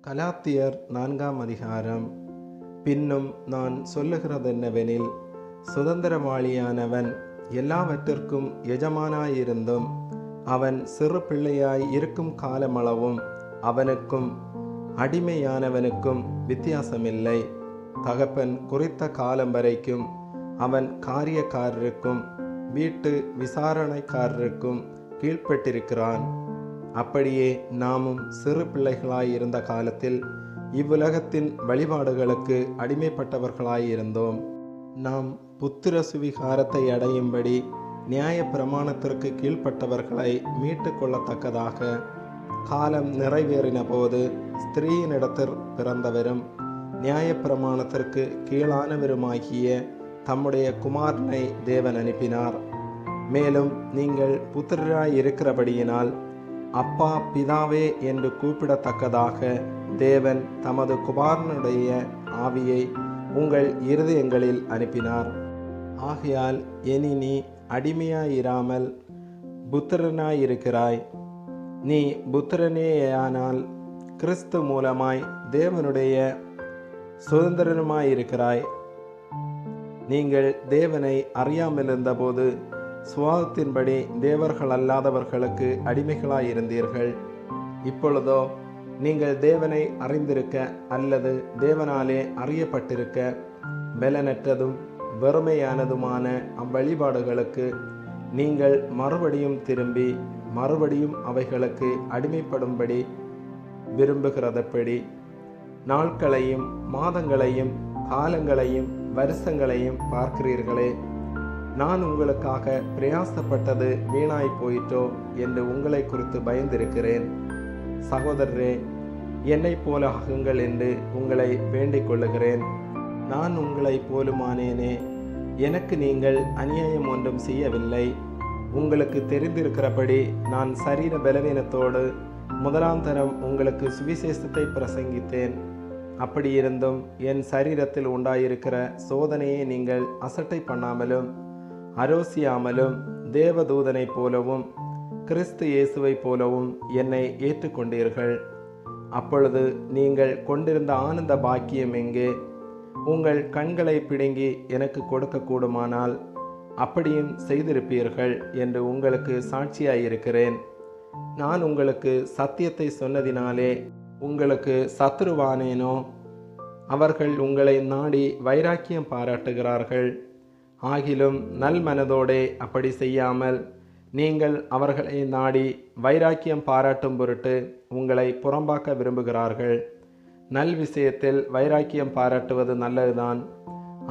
கலாத்தியர் 4 அதிகாரம். பின்னும் நான் சொல்லுகிறதென்னவெனில், சுதந்திரவாளியானவன் எல்லாவற்றிற்கும் எஜமானாயிருந்தும் அவன் சிறு பிள்ளையாய் இருக்கும் காலமளவும் அவனுக்கும் அடிமையானவனுக்கும் வித்தியாசமில்லை. தகப்பன் குறித்த காலம் வரைக்கும் அவன் காரியக்காரருக்கும் வீட்டு விசாரணைக்காரருக்கும் கீழ்ப்பட்டிருக்கிறான். அப்படியே நாமும் சிறு பிள்ளைகளாயிருந்த காலத்தில் இவ்வுலகத்தின் வழிபாடுகளுக்கு அடிமைப்பட்டவர்களாயிருந்தோம். நாம் புத்திர சுவிகாரத்தை அடையும்படி நியாய பிரமாணத்திற்கு கீழ்ப்பட்டவர்களை மீட்டு கொள்ளத்தக்கதாக காலம் நிறைவேறின போது ஸ்திரீயினிடத்தில் பிறந்தவரும் நியாய பிரமாணத்திற்கு கீழானவருமாகிய தம்முடைய குமாரனை தேவன் அனுப்பினார். மேலும் நீங்கள் புத்திரராய் இருக்கிறபடியினால் அப்பா பிதாவே என்று கூப்பிடத்தக்கதாக தேவன் தமது குமாரனுடைய ஆவியை உங்கள் இருதயங்களில் அனுப்பினார். ஆகையால் இனி நீ அடிமையாயிராமல் புத்திரனாயிருக்கிறாய். நீ புத்திரனேயானால் கிறிஸ்து மூலமாய் தேவனுடைய சுதந்திரனுமாயிருக்கிறாய். நீங்கள் தேவனை அறியாமலிருந்தபோது சுவாதத்தின்படி தேவர்கள் அல்லாதவர்களுக்கு அடிமைகளாயிருந்தீர்கள். இப்பொழுதோ நீங்கள் தேவனை அறிந்திருக்க அல்லது தேவனாலே அறியப்பட்டிருக்க பலனற்றதும் வெறுமையானதுமான அவ்வழிபாடுகளுக்கு நீங்கள் மறுபடியும் திரும்பி மறுபடியும் அவைகளுக்கு அடிமைப்படும்படி விரும்புகிறதப்படி நாட்களையும் மாதங்களையும் காலங்களையும் வருஷங்களையும் பார்க்கிறீர்களே. நான் உங்களுக்காக பிரயாசப்பட்டது வீணாய் போயிற்றோ என்று உங்களை குறித்து பயந்திருக்கிறேன். சகோதரரே, என்னை போல ஆகுங்கள் என்று உங்களை வேண்டிக் கொள்ளுகிறேன். நான் உங்களை போலுமானேனே. எனக்கு நீங்கள் அநியாயம் ஒன்றும் செய்யவில்லை. உங்களுக்கு தெரிந்திருக்கிறபடி நான் சரீர பலவீனத்தோடு முதலாந்தரம் உங்களுக்கு சுவிசேஷத்தை பிரசங்கித்தேன். அப்படியிருந்தும் என் சரீரத்தில் உண்டாயிருக்கிற சோதனையை நீங்கள் அசட்டை பண்ணாமலும் அரோசியாமலும் தேவதூதனை போலவும் கிறிஸ்து இயேசுவை போலவும் என்னை ஏற்றுக்கொண்டீர்கள். அப்பொழுது நீங்கள் கொண்டிருந்த ஆனந்த பாக்கியம் எங்கே? உங்கள் கண்களை பிடுங்கி எனக்கு கொடுக்கக்கூடுமானால் அப்படியும் செய்திருப்பீர்கள் என்று உங்களுக்கு சாட்சியாயிருக்கிறேன். நான் உங்களுக்கு சத்தியத்தை சொன்னதினாலே உங்களுக்கு சத்துருவானேனோ? அவர்கள் உங்களை நாடி வைராக்கியம் பாராட்டுகிறார்கள். ஆகிலும் நல் மனதோடே அப்படி செய்யாமல் நீங்கள் அவர்களை நாடி வைராக்கியம் பாராட்டும் பொருட்டு உங்களை புறம்பாக்க விரும்புகிறார்கள். நல் விஷயத்தில் வைராக்கியம் பாராட்டுவது நல்லதுதான்.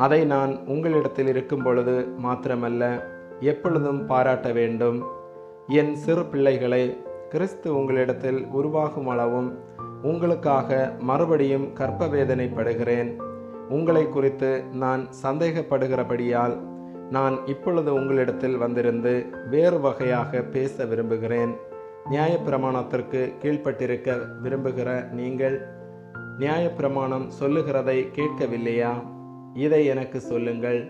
அதை நான் உங்களிடத்தில் இருக்கும் பொழுது மாத்திரமல்ல, எப்பொழுதும் பாராட்ட வேண்டும். என் சிறு பிள்ளைகளை, கிறிஸ்து உங்களிடத்தில் உருவாகும் அளவும் உங்களுக்காக மறுபடியும் கற்ப வேதனைப்படுகிறேன். உங்களை குறித்து நான் சந்தேகப்படுகிறபடியால் நான் இப்பொழுது உங்களிடத்தில் வந்திருந்து வேறு வகையாக பேச விரும்புகிறேன். நியாயப்பிரமாணத்திற்கு கீழ்ப்பட்டிருக்க விரும்புகிற நீங்கள் நியாயப்பிரமாணம் சொல்லுகிறதை கேட்கவில்லையா? இதை எனக்கு சொல்லுங்கள்.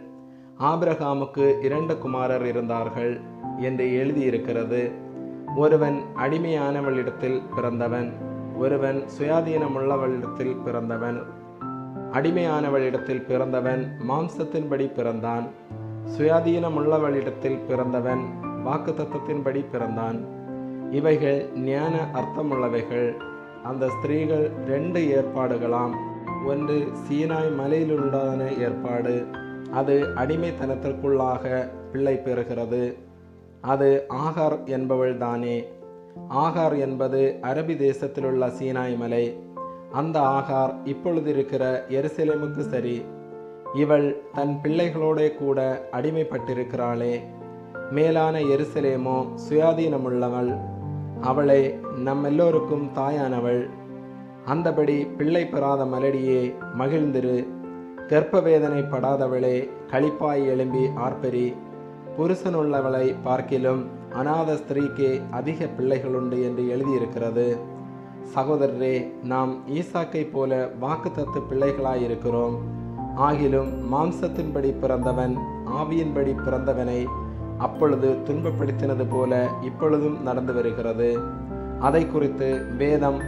ஆபிரகாமுக்கு 2 குமாரர் இருந்தார்கள் என்று எழுதியிருக்கிறது. ஒருவன் அடிமையானவளிடத்தில் பிறந்தவன், ஒருவன் சுயாதீனமுள்ளவளிடத்தில் பிறந்தவன். அடிமையானவளிடத்தில் பிறந்தவன் மாம்சத்தின்படி பிறந்தான். சுயாதீனமுள்ளவளிடத்தில் பிறந்தவன் வாக்குத்தத்தத்தின்படி பிறந்தான். இவைகள் ஞான அர்த்தமுள்ளவைகள். அந்த ஸ்திரீகள் 2 ஏற்பாடுகளாம். ஒன்று சீனாய் மலையிலுண்டான ஏற்பாடு. அது அடிமைத்தனத்திற்குள்ளாக பிள்ளை பெறுகிறது. அது ஆகார் என்பவள் தானே. ஆகார் என்பது அரபி தேசத்திலுள்ள சீனாய் மலை. அந்த ஆகார் இப்பொழுது இருக்கிற எருசலேமுக்கு சரி. இவள் தன் பிள்ளைகளோட கூட அடிமைப்பட்டிருக்கிறாளே. மேலான எருசலேமோ சுயாதீனமுள்ளவள். அவளை நம்மெல்லோருக்கும் தாயானவள். அந்தபடி பிள்ளை பெறாத மலடியே மகிழ்ந்திரு. கர்ப்ப வேதனை படாதவளே களிப்பாய் எழும்பி ஆர்ப்பரி. புருஷனுள்ளவளை பார்க்கிலும் அநாத ஸ்திரீக்கே அதிக பிள்ளைகளுண்டு என்று எழுதியிருக்கிறது. சகோதரரே, நாம் ஈசாக்கை போல வாக்குத்தத்து பிள்ளைகளாயிருக்கிறோம். ஆகிலும் மாம்சத்தின்படி பிறந்தவன் ஆவியின்படி பிறந்தவனை அப்பொழுது துன்பப்படுத்தினது போல இப்பொழுதும் நடந்து வருகிறது. அதை குறித்து வேதம்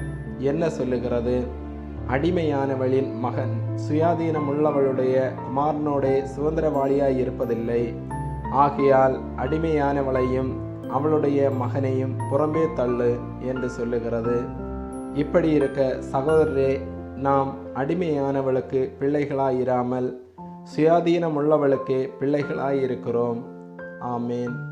என்ன சொல்லுகிறது? அடிமையானவளின் மகன் சுயாதீனமுள்ளவளுடைய குமாரனோடே சுதந்திரவாளியாய் இருப்பதில்லை. ஆகையால் அடிமையானவளையும் அவளுடைய மகனையும் புறம்பே தள்ளு என்று சொல்லுகிறது. இப்படி இருக்க சகோதரரே, நாம் அடிமையானவளுக்கு பிள்ளைகளாயிராமல் சுயாதீனமுள்ளவளுக்கே பிள்ளைகளாயிருக்கிறோம். ஆமேன்.